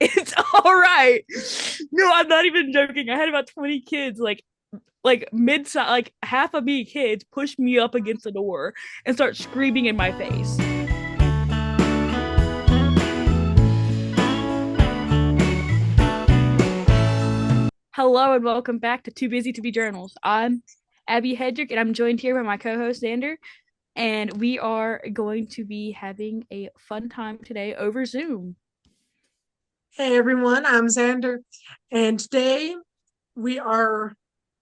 It's all right. No, I'm not even joking. I had about 20 kids, like mid like half of me kids push me up against the door and start screaming in my face. Hello and welcome back to Too Busy to Be Journals. I'm Abby Hedrick and I'm joined here by my co-host Xandar, and we are going to be having a fun time today over Zoom. Hey everyone, I'm Xander, and today we are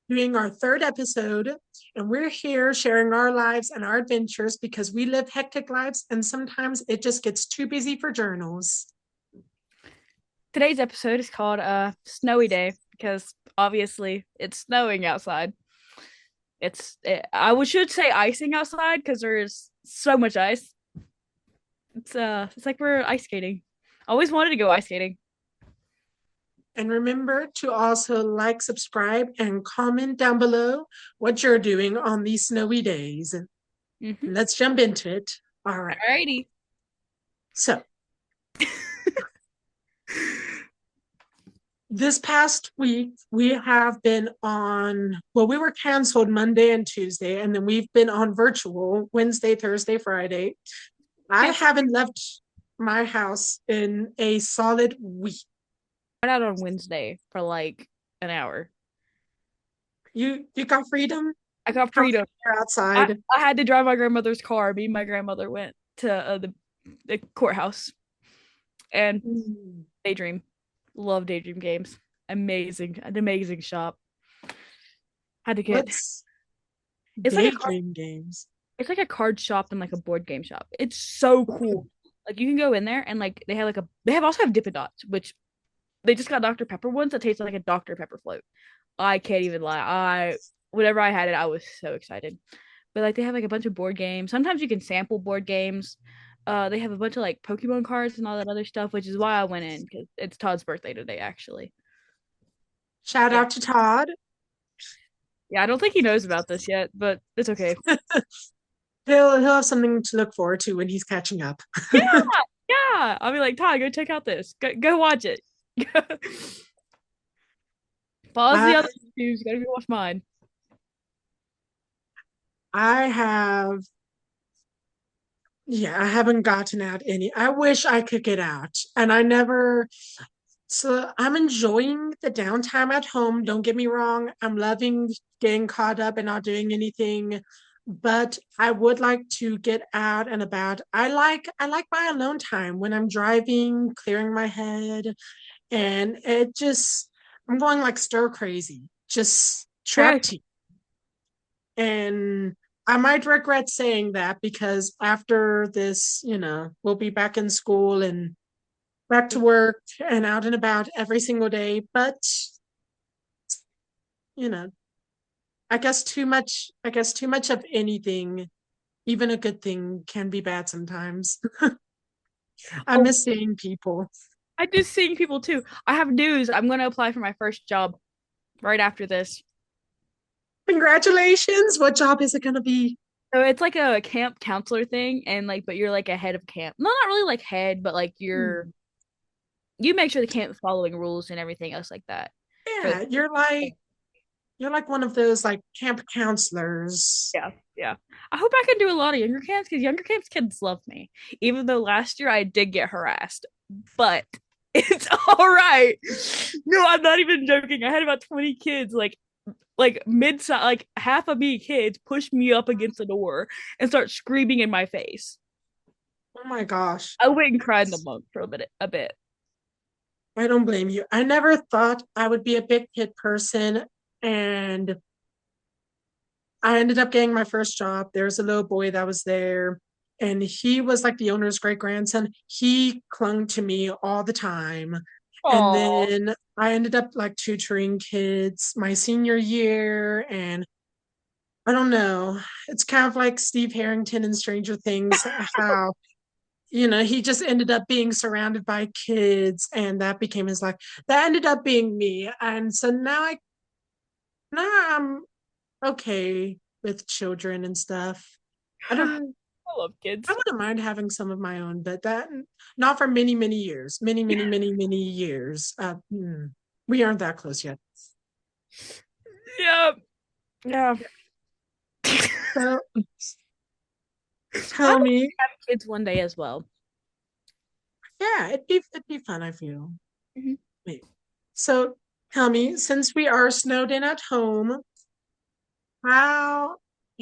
doing our third episode, and we're here sharing our lives and our adventures because we live hectic lives and sometimes it just gets too busy for journals. Today's episode is called Snowy Day because obviously it's snowing outside. I should say icing outside because there's so much ice. It's like we're ice skating. Always wanted to go ice skating. And remember to also like, subscribe, and comment down below what you're doing on these snowy days. Mm-hmm. Let's jump into it. All right. Alrighty. So, this past week we have been on, well, we were canceled Monday and Tuesday, and then we've been on virtual Wednesday, Thursday, Friday. I Can't haven't left my house in a solid week. went out on Wednesday for like an hour. You got freedom? I got How freedom. you're I, outside? I had to drive my grandmother's car. Me and my grandmother went to the courthouse and Mm. Daydream. Love Daydream games. An amazing shop. Had to get What's it's like a daydream games? it's like a card shop and like a board game shop. It's so cool. Like you can go in there and like they have also have Dippin' Dots, which they just got Dr. Pepper ones that taste like a Dr. Pepper float. I can't even lie. Whenever I had it, I was so excited. But like they have like a bunch of board games. Sometimes you can sample board games. They have a bunch of like Pokemon cards and all that other stuff, which is why I went in because it's Todd's birthday today, actually. Shout Yeah, out to Todd. yeah. I don't think he knows about this yet, but it's okay. He'll have something to look forward to when he's catching up. Yeah, yeah. I'll be like, Todd, go check out this. Go watch it. Pause the I other news. Gotta go watch mine. I have Yeah, I haven't gotten out any. I wish I could get out, and I never. So I'm enjoying the downtime at home. Don't get me wrong. I'm loving getting caught up and not doing anything, but I would like to get out and about. I like my alone time when I'm driving, clearing my head, and it just I'm going like stir crazy, just Yeah. trapped. And I might regret saying that because after this, we'll be back in school and back to work and out and about every single day. But, you know, I guess too much of anything, even a good thing, can be bad sometimes. I Oh, miss seeing people. I just seeing people too. I have news. I'm gonna apply for my first job right after this. Congratulations. What job is it going to be? So it's like a camp counselor thing, and like, but you're like a head of camp. No, not really like head, but like Hmm. you make sure the camp's following rules and everything else like that. For Yeah, you're like one of those like camp counselors. yeah, yeah. I hope I can do a lot of younger camps because younger camps kids love me. Even though last year I did get harassed, but it's all right. No, I'm not even joking. I had about 20 kids, like mid like half of me kids push me up against the door and start screaming in my face. Oh my gosh. I went and cried in the monk for a bit. I don't blame you. I never thought I would be a big kid person, and I ended up getting my first job. There's a little boy that was there, and he was like the owner's great grandson. He clung to me all the time. And Oh, then I ended up like tutoring kids my senior year, and I don't know. It's kind of like Steve Harrington in Stranger Things, how he just ended up being surrounded by kids, and that became his life. That ended up being me. And so now I'm okay with children and stuff. I don't. I love I kids. wouldn't mind having some of my own, but that not for many, many years. Many, many, many, many years. We aren't that close yet. Yeah. Yeah. So I tell would me, have kids one day as well. yeah, it'd be fun, I feel. Mhm. Wait. So tell me, since we are snowed in at home, how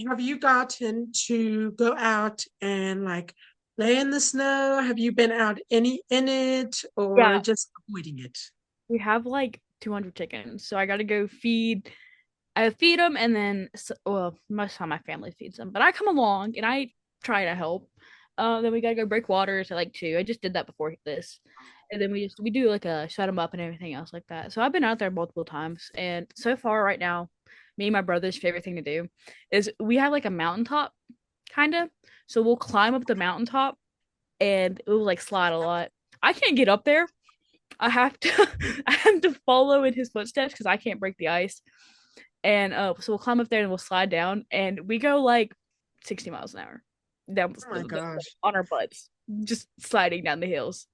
have you gotten to go out and like lay in the snow? Have you been out any in it or Yeah, just avoiding it? we have like 200 chickens, so I got to go feed. I feed them, and then well, most of the time my family feeds them, but I come along and I try to help. Then we gotta go break waters at like 2. I just did that before this, and then we do like a shut them up and everything else like that. So I've been out there multiple times, and so far right now, me and my brother's favorite thing to do is we have like a mountaintop kind of. So we'll climb up the mountaintop, and it will like slide a lot. I can't get up there. I have to I have to follow in his footsteps because I can't break the ice. And so we'll climb up there and we'll slide down, and we go like 60 miles an hour down Oh my gosh. on our butts, just sliding down the hills.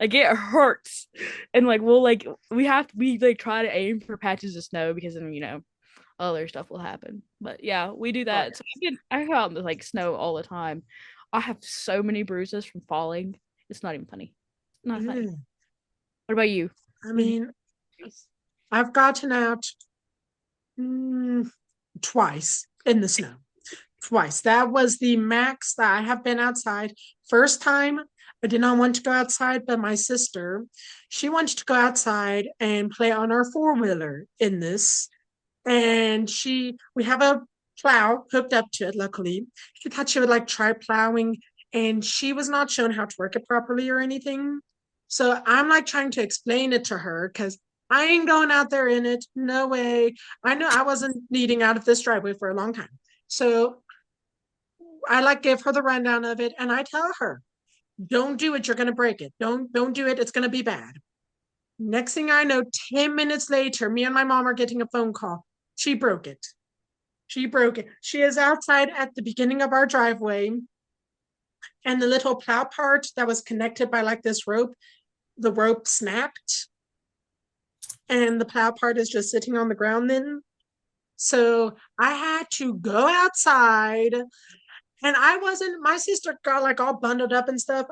Like it hurts, and like we like try to aim for patches of snow because then other stuff will happen. But yeah, we do Oh that. So I go out in the like snow all the time. I have so many bruises from falling. It's not even funny. Not funny. yeah. What about you? I What did mean, you I've gotten out mm, twice in the snow. Twice. That was the max that I have been outside. First time, I did not want to go outside, but my sister, she wanted to go outside and play on our four-wheeler in this. And we have a plow hooked up to it, luckily. She thought she would like try plowing, and she was not shown how to work it properly or anything. So I'm like trying to explain it to her because I ain't going out there in it. No way. I know I wasn't needing out of this driveway for a long time. So I like give her the rundown of it and I tell her, don't do it, you're gonna break it. Don't do it, it's gonna be bad. Next thing I know, 10 minutes later, me and my mom are getting a phone call. She broke it. She broke it. She is outside at the beginning of our driveway, and the little plow part that was connected by like this rope, the rope snapped, and the plow part is just sitting on the ground then. So I had to go outside, and I wasn't, my sister got like all bundled up and stuff.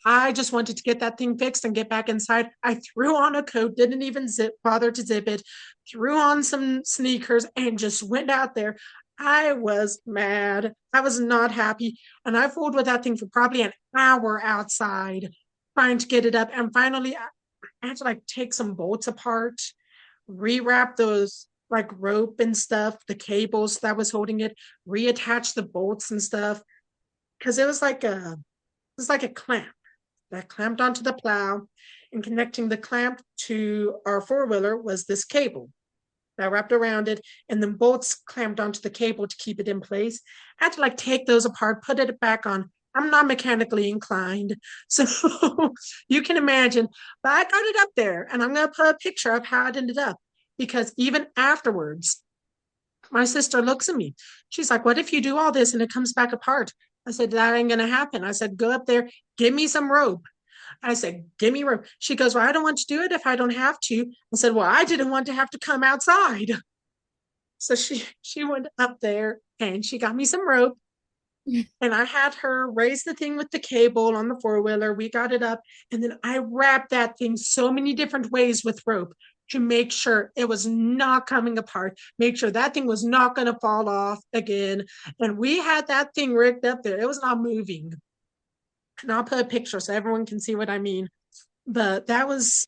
I just wanted to get that thing fixed and get back inside. I threw on a coat, didn't even bother to zip it, threw on some sneakers, and just went out there. I was mad. I was not happy. And I fooled with that thing for probably an hour outside trying to get it up. And finally, I had to like take some bolts apart, rewrap those like rope and stuff, the cables that was holding it, reattach the bolts and stuff. Cause it was like a clamp that clamped onto the plow, and connecting the clamp to our four-wheeler was this cable that wrapped around it, and then bolts clamped onto the cable to keep it in place. I had to like take those apart, put it back on. I'm not mechanically inclined, so you can imagine. But I got it up there, and I'm going to put a picture of how it ended up, because even afterwards, my sister looks at me. She's like, "What if you do all this and it comes back apart?" I said, "That ain't going to happen." I said, "Go up there, give me some rope." I said, "Give me rope." She goes, "Well, I don't want to do it if I don't have to." I said, "Well, I didn't want to have to come outside." So she went up there and she got me some rope, and I had her raise the thing with the cable on the four-wheeler. We got it up, and then I wrapped that thing so many different ways with rope to make sure it was not coming apart, make sure that thing was not going to fall off again. And we had that thing rigged up there. It was not moving. And I'll put a picture so everyone can see what I mean. But that was,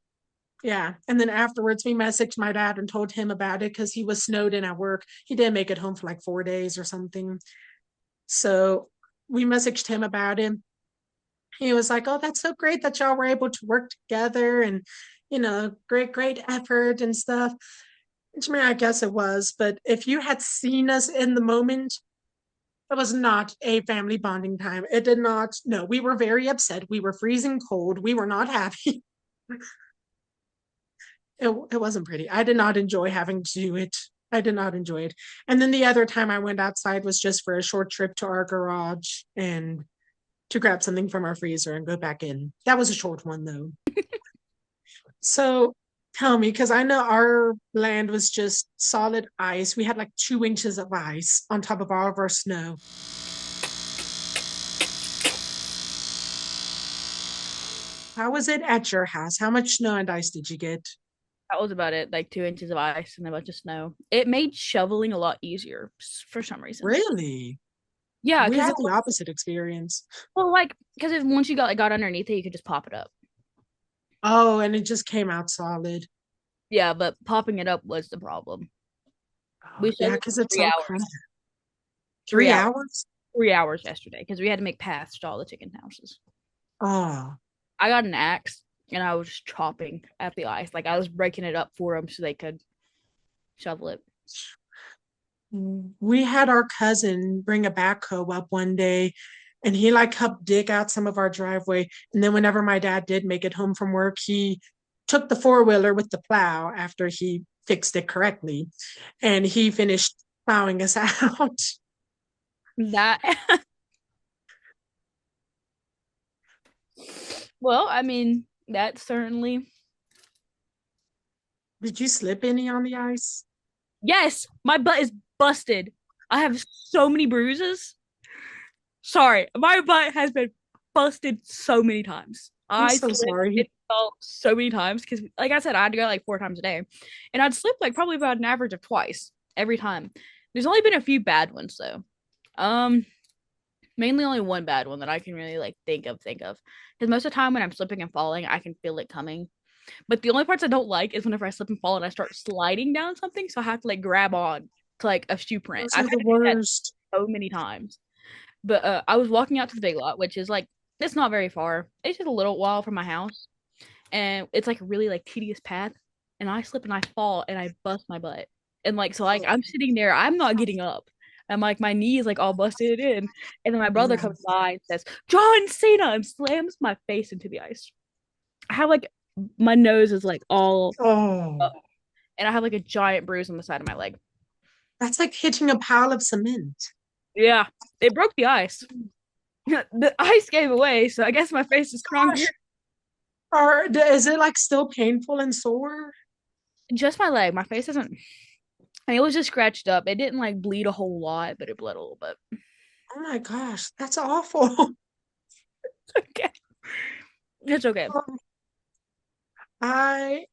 yeah. And then afterwards, we messaged my dad and told him about it because he was snowed in at work. He didn't make it home for like 4 days or something. So we messaged him about it. He was like, "Oh, that's so great that y'all were able to work together and, great, great effort and stuff." And to me, I guess it was. But if you had seen us in the moment, it was not a family bonding time. It did not, no, we were very upset. We were freezing cold. We were not happy. It wasn't pretty. I did not enjoy having to do it. I did not enjoy it. And then the other time I went outside was just for a short trip to our garage and to grab something from our freezer and go back in. That was a short one though. So tell me, because I know our land was just solid ice. We had like 2 inches of ice on top of all of our snow. How was it at your house? How much snow and ice did you get? That was about it, like 2 inches of ice and a bunch of snow. It made shoveling a lot easier for some reason. Really? Yeah, We because had the opposite experience. well, like because if once you got underneath it, you could just pop it up. Oh, and it just came out solid. Yeah, but popping it up was the problem. Oh, We yeah, shoveled because for it's three so hours, crummy. three Three hours, hours? 3 hours yesterday because we had to make paths to all the chicken houses. Oh, I got an axe and I was just chopping at the ice, like I was breaking it up for them so they could shovel it. we had our cousin bring a backhoe up one day and he like helped dig out some of our driveway. And then whenever my dad did make it home from work, he took the four-wheeler with the plow after he fixed it correctly and he finished plowing us out. That well, I mean, that certainly Did you slip any on the ice? yes, my butt is busted. I have so many bruises. Sorry, my butt has been busted so many times. I'm I so slipped sorry. and fell so many times because, like I said, I had to go like 4 times a day, and I'd slip like probably about an average of twice every time. There's only been a few bad ones though. Um, Mainly only one bad one that I can really like think of. Because most of the time when I'm slipping and falling, I can feel it coming. But the only parts I don't like is whenever I slip and fall and I start sliding down something, so I have to like grab on to like a shoe print. Those I've are had the to do that worst. so many times. But I was walking out to the big lot, which is like it's not very far. It's just a little while from my house, and it's like a really like tedious path. And I slip and I fall and I bust my butt. And like so, like I'm sitting there, I'm not getting up. I'm like my knee is like all busted in, and then my brother Yeah. comes by and says, "John Cena," and slams my face into the ice. I have like my nose is like all Oh, up, and I have like a giant bruise on the side of my leg. that's like hitting a pile of cement. Yeah, it broke the ice. The ice gave away, so I guess my face is stronger. Gosh. Or is it like still painful and sore? Just my leg. My face isn't. And it was just scratched up. It didn't like bleed a whole lot, but it bled a little bit. Oh my gosh, that's awful. Okay, it's okay. I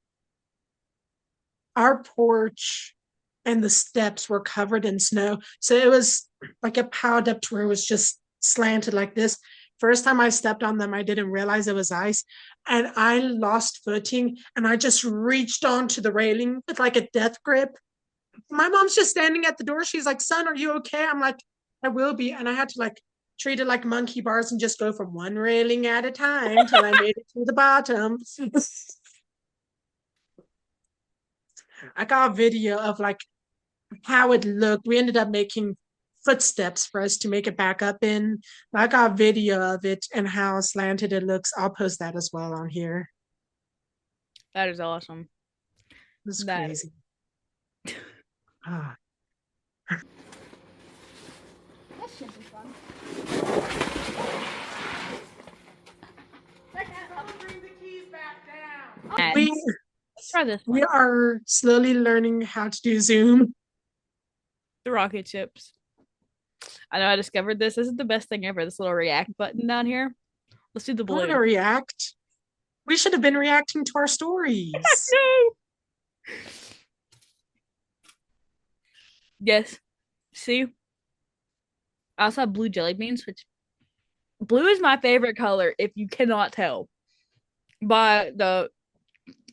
our porch and the steps were covered in snow. So it was like it piled up to where it was just slanted like this. First time I stepped on them, I didn't realize it was ice. And I lost footing and I just reached onto the railing with like a death grip. My mom's just standing at the door. She's like, "Son, are you okay?" I'm like, "I will be." And I had to like treat it like monkey bars and just go from one railing at a time till I made it to the bottom. I got a video of like how it looked. We ended up making footsteps for us to make it back up in. I got a video of it and how slanted it looks. I'll post that as well on here. That is awesome. It's That crazy. Ah. that should be fun. Bring the keys back down. And let's try this We one. are slowly learning how to do Zoom. The rocket chips. I know I discovered this. This is the best thing ever. This little react button down here. Let's do the I want balloon. to react. We should have been reacting to our stories. No. Yes. See, I also have blue jelly beans, which blue is my favorite color. If you cannot tell by the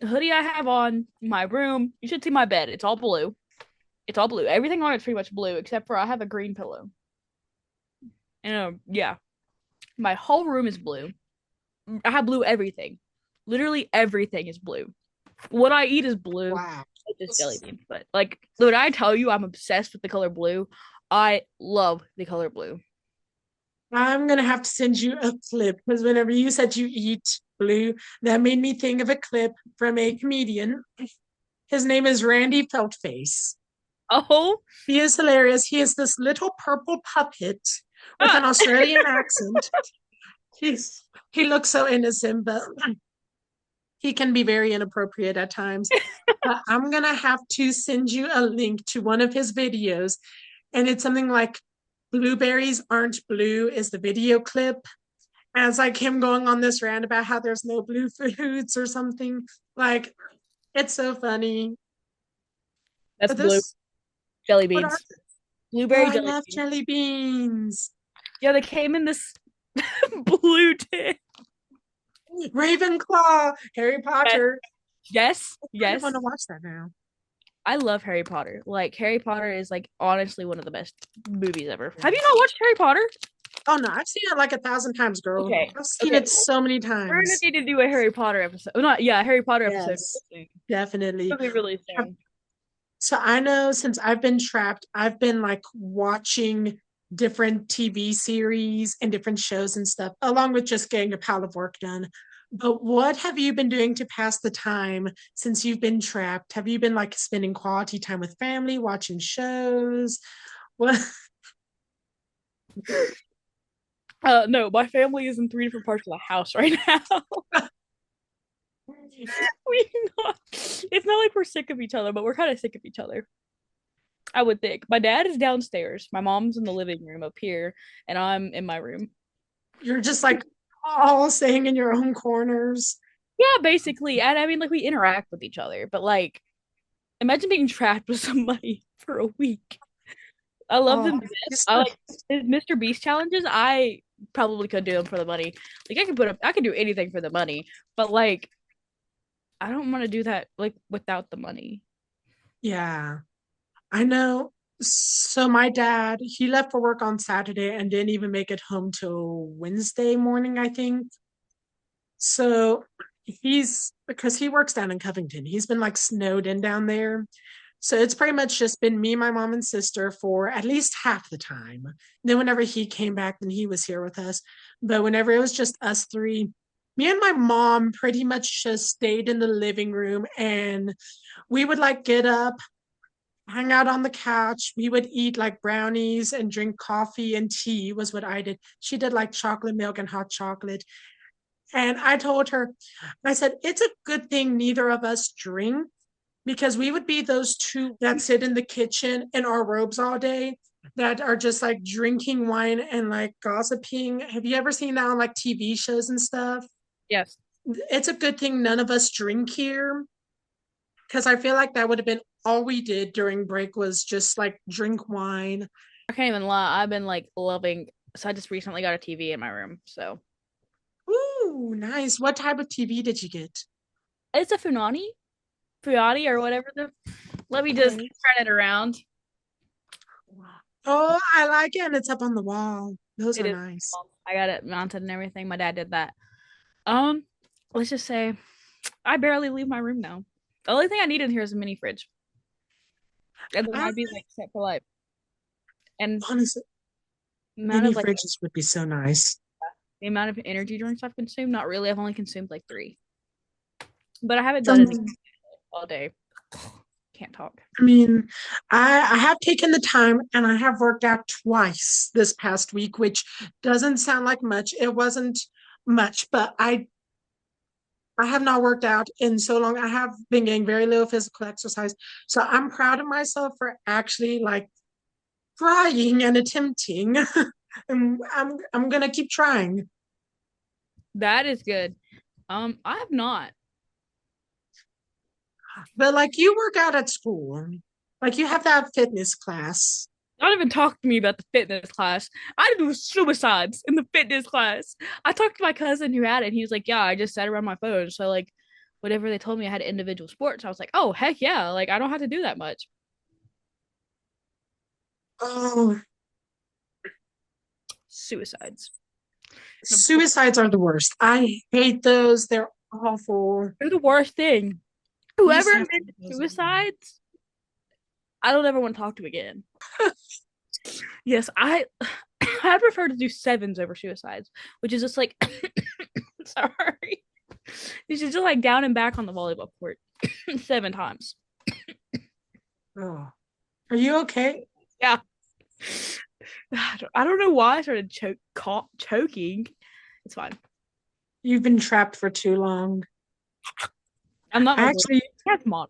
hoodie I have on, my room, you should see my bed. It's all blue. It's all blue. Everything on it's pretty much blue, except for I have a green pillow. And yeah, my whole room is blue. I have blue everything. Literally everything is blue. What I eat is blue. Wow. It's just jelly beans. But like when I tell you I'm obsessed with the color blue, I love the color blue. I'm gonna have to send you a clip because whenever you said you eat blue, that made me think of a clip from a comedian. His name is Randy Feltface. Oh, He is hilarious. He is this little purple puppet with ah. an Australian accent. He looks so innocent, but he can be very inappropriate at times. But I'm gonna have to send you a link to one of his videos, and it's something like "Blueberries Aren't Blue" is the video clip. And it's like him going on this rant about how there's no blue foods or something. Like, it's so funny. That's But blue this, jelly what are beans. they? Oh, Blueberry I jelly love beans. jelly beans. Yeah, they came in this blue tin. Ravenclaw, Harry Yes, Potter. yes, I want yes. to watch that now. I love Harry Potter. Like Harry Potter is like honestly one of the best movies ever. Have you Yes. not watched Harry Potter? Oh no, I've seen it like 1,000 times, girl. Okay. I've seen Okay. it so many We're gonna times. need to do a Harry Potter episode. Oh, not yeah, Harry Potter episode Yes, really soon. definitely. Probably really soon. So I know since I've been trapped, I've been like watching different TV series and different shows and stuff, along with just getting a pile of work done. But what have you been doing to pass the time since you've been trapped? Have you been like spending quality time with family, watching shows? What? No, my family is in three different parts of the house right now. we not. It's not like we're sick of each other, but we're kind of sick of each other. I would think. My dad is downstairs. My mom's in the living room up here, and I'm in my room. You're just like all staying in your own corners. Yeah, basically. And I mean, like we interact with each other, but like, imagine being trapped with somebody for a week. I love Oh, them. I like his Mr. Beast challenges. I probably could do them for the money. Like I could put up, I could do anything for the money, but like, I don't want to do that like without the money. yeah. I know. So my dad, he left for work on Saturday and didn't even make it home till Wednesday morning, I think. So he's because he works down in Covington. He's been like snowed in down there. So it's pretty much just been me, my mom, and sister for at least half the time. Then whenever he came back, then he was here with us. But whenever it was just us three, me and my mom pretty much just stayed in the living room and we would like get up, hang out on the couch. We would eat like brownies and drink coffee and tea was what I did. She did like chocolate milk and hot chocolate. And I told her, I said, it's a good thing neither of us drink because we would be those two that sit in the kitchen in our robes all day that are just like drinking wine and like gossiping. Have you ever seen that on like TV shows and stuff? Yes. It's a good thing none of us drink here because I feel like that would have been all we did during break was just like drink wine. I can't even lie. I've been like loving. So I just recently got a TV in my room, so Ooh, nice. What type of TV did you get? it's a Funani, or whatever the. Let me just Okay. turn it around. Oh, I like it. And it's up on the wall. Those It are is. nice. I got it mounted and everything. My dad did that. Um, let's just say I barely leave my room now. The only thing I need in here is a mini fridge, and then I I'd be like set for life. And honestly, the amount mini of like fridges would be so nice. the amount of energy drinks I've consumed, not really. I've only consumed like three, but I haven't done Some, it all day. Can't talk. I mean, I have taken the time and I have worked out twice this past week, which doesn't sound like much. It wasn't much, but I have not worked out in so long. I have been getting very little physical exercise. So I'm proud of myself for actually like trying and attempting. and I'm gonna keep trying. That is good. I have not. But like you work out at school, like you have that fitness class. Don't even talk to me about the fitness class. I do suicides in the fitness class. I talked to my cousin who had it. And he was like, "Yeah, I just sat around my phone." So like, whatever they told me, I had individual sports. I was like, "Oh heck yeah!" Like I don't have to do that much. Oh, Suicides. suicides are the worst. I hate those. They're awful. They're the worst thing. We Whoever used to have invented those everywhere. suicides, I don't ever want to talk to again. Yes, I I prefer to do sevens over suicides, which is just like sorry. You should just like down and back on the volleyball court seven times. Oh. Are you okay? Yeah. I don't know why I started choking. It's fine. You've been trapped for too long. I'm not I my boy. actually, He has mono.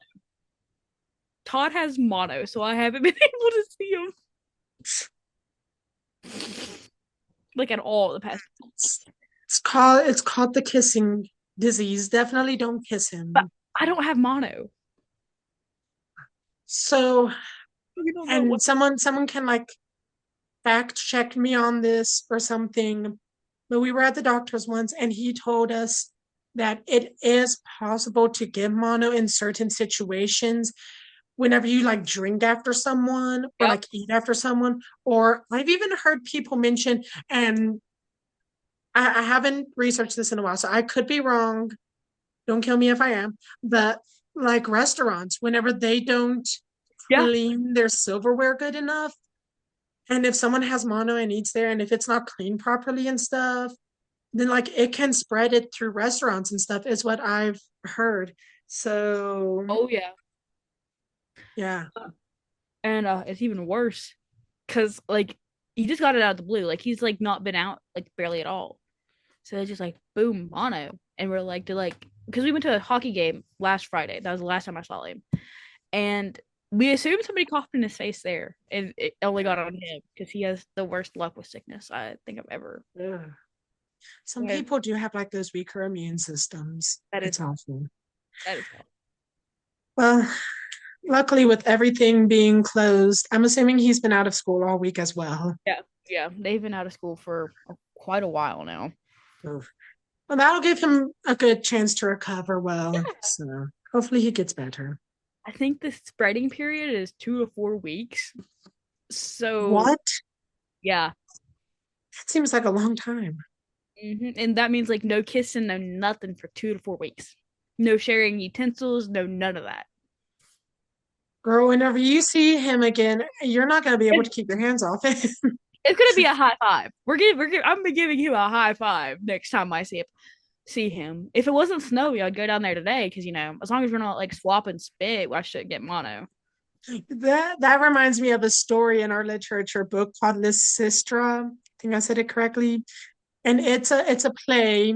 Todd has mono, so I haven't been able to see him like at all the past. it's, it's called the kissing disease. Definitely don't kiss But him. I don't have mono. So, We don't know and what. someone can like fact check me on this or something. But we were at the doctor's once and he told us that it is possible to give mono in certain situations whenever you like drink after someone or Yep. like eat after someone. Or I've even heard people mention, and I haven't researched this in a while, so I could be wrong. Don't kill me if I am. But like restaurants, whenever they don't Yeah. clean their silverware good enough, and if someone has mono and eats there, and if it's not cleaned properly and stuff, then like it can spread it through restaurants and stuff, is what I've heard. So Oh yeah. yeah. And it's even worse because like he just got it out of the blue. Like he's like not been out like barely at all. So it's just like boom, mono. And we're like to like because we went to a hockey game last Friday. That was the last time I saw him. And we assumed somebody coughed in his face there, and it only got on him because he has the worst luck with sickness I think I've ever Yeah. Some had. people do have like those weaker immune systems. That is It's awful. that is Well, luckily with everything being closed, I'm assuming he's been out of school all week as well. yeah, yeah. They've been out of school for quite a while now. Oof. Well, that'll give him a good chance to recover well. So hopefully he gets better. I think the spreading period is 2 to 4 weeks. So What? yeah. That seems like a long time. And that means like no kissing, no nothing for 2 to 4 weeks. No sharing utensils, no none of that. Girl, whenever you see him again, you're not going to be able to It's, keep your hands off it. it's gonna be a high five. I'm gonna be giving him a high five next time I see him. If it wasn't snowy, I'd go down there today because as long as we're not like swapping spit, I should get mono. That reminds me of a story in our literature book called Lysistra. I think I said it correctly. And it's a play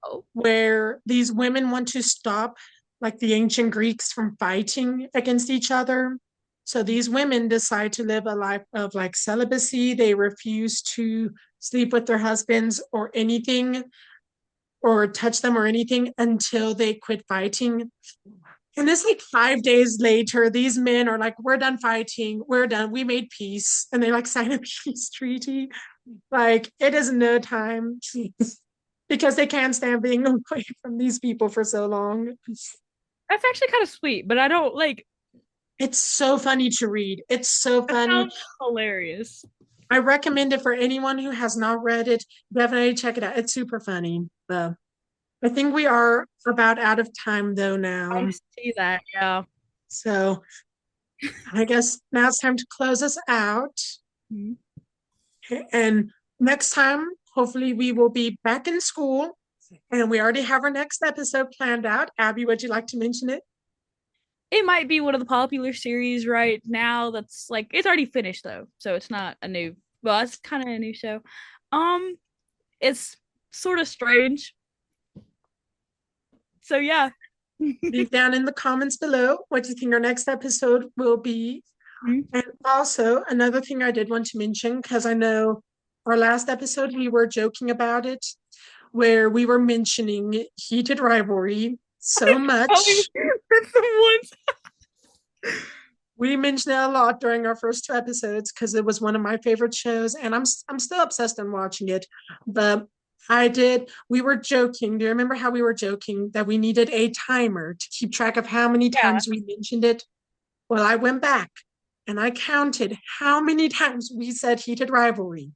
Oh, where these women want to stop like the ancient Greeks from fighting against each other. So these women decide to live a life of like celibacy. They refuse to sleep with their husbands or anything or touch them or anything until they quit fighting. And it's like 5 days later, these men are like, we're done fighting. We're done. We made peace. And they like sign a peace treaty. Like it is no time because they can't stand being away from these people for so long. that's actually kind of sweet, but I don't like. It's so funny to read. It's so That funny. sounds hilarious. I recommend it for anyone who has not read it. Definitely check it out. It's super funny. I think we are about out of time though I now. see that. Yeah. So I guess now it's time to close us out. Mhm. And next time, hopefully, we will be back in school. And we already have our next episode planned out. Abby, would you like to mention it? It might be one of the popular series right now. That's like it's already finished though, so it's not a new. Well, it's kind of a new show. Um, it's sort of strange. So yeah. Leave down in the comments below what you think our next episode will be. Mhm. And also, another thing I did want to mention, because I know our last episode we were joking about it, where we were mentioning heated rivalry so Probably much. the ones. We mentioned it a lot during our first two episodes because it was one of my favorite shows, and I'm still obsessed in watching it. But I did. We were joking. Do you remember how we were joking that we needed a timer to keep track of how many Yeah, times we mentioned it? Well, I went back and I counted how many times we said heated rivalry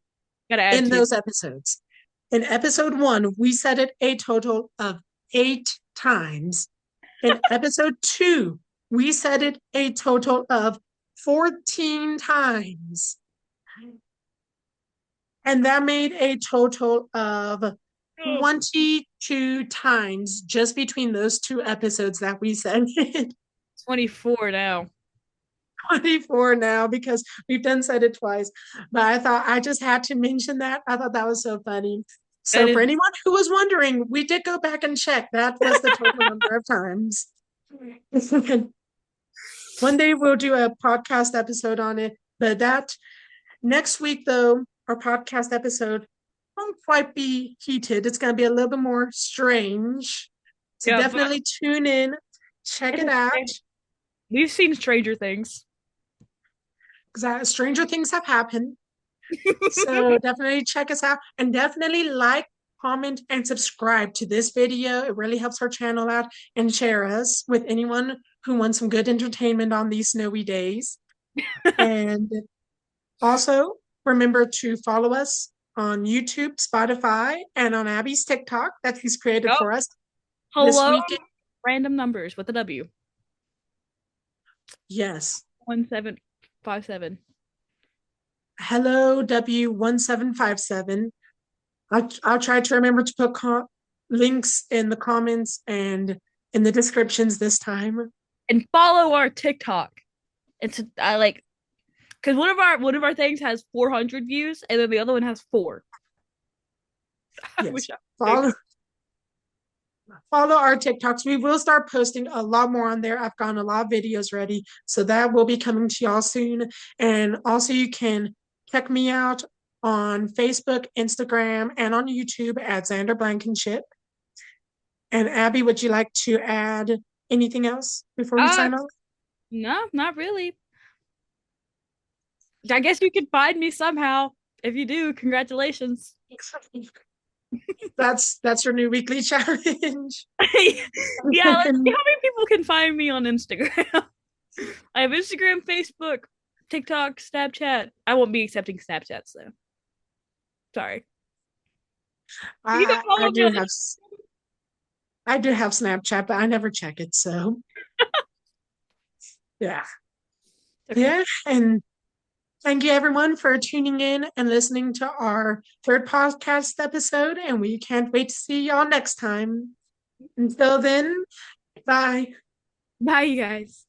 gotta add in to. those episodes. In episode one, we said it a total of 8 times. In episode two, we said it a total of 14 times. And that made a total of Oh, 22 times just between those two episodes that we said it. 24 now. 24 now because we've done said it twice. But I thought I just had to mention that. I thought that was so funny. That So for is anyone who was wondering, we did go back and check. That was the total number of times. One day we'll do a podcast episode on it. But that next week, though, our podcast episode won't quite be heated. It's going to be a little bit more strange. So yeah, but definitely tune in, check it out. we've seen Stranger Things. Because stranger things have happened. So definitely check us out and definitely like, comment, and subscribe to this video. It really helps our channel out and share us with anyone who wants some good entertainment on these snowy days. And also remember to follow us on YouTube, Spotify, and on Abby's TikTok that he's created Oh, for us this hello, weekend. random numbers with a W. Yes. 1757. Hello, W1757. I'll try to remember to put links in the comments and in the descriptions this time. And follow our TikTok. It's I like because one of our things has 400 views and then the other one has 4. I Yes. wish I Follow our TikToks. We will start posting a lot more on there. I've gotten a lot of videos ready, so that will be coming to y'all soon. And also, you can check me out on Facebook, Instagram, and on YouTube at Xandar Blankenship. And Abby, would you like to add anything else before we sign off? No, not really. I guess you can find me somehow. If you do, congratulations. That's your new weekly challenge. Yeah, let's see how many people can find me on Instagram. I have Instagram, Facebook, TikTok, Snapchat. I won't be accepting Snapchats though. Sorry. You can follow I me do on have I do have Snapchat, but I never check it. So yeah. Okay. Yeah. And thank you everyone for tuning in and listening to our third podcast episode. And we can't wait to see y'all next time. Until then, bye. Bye, you guys.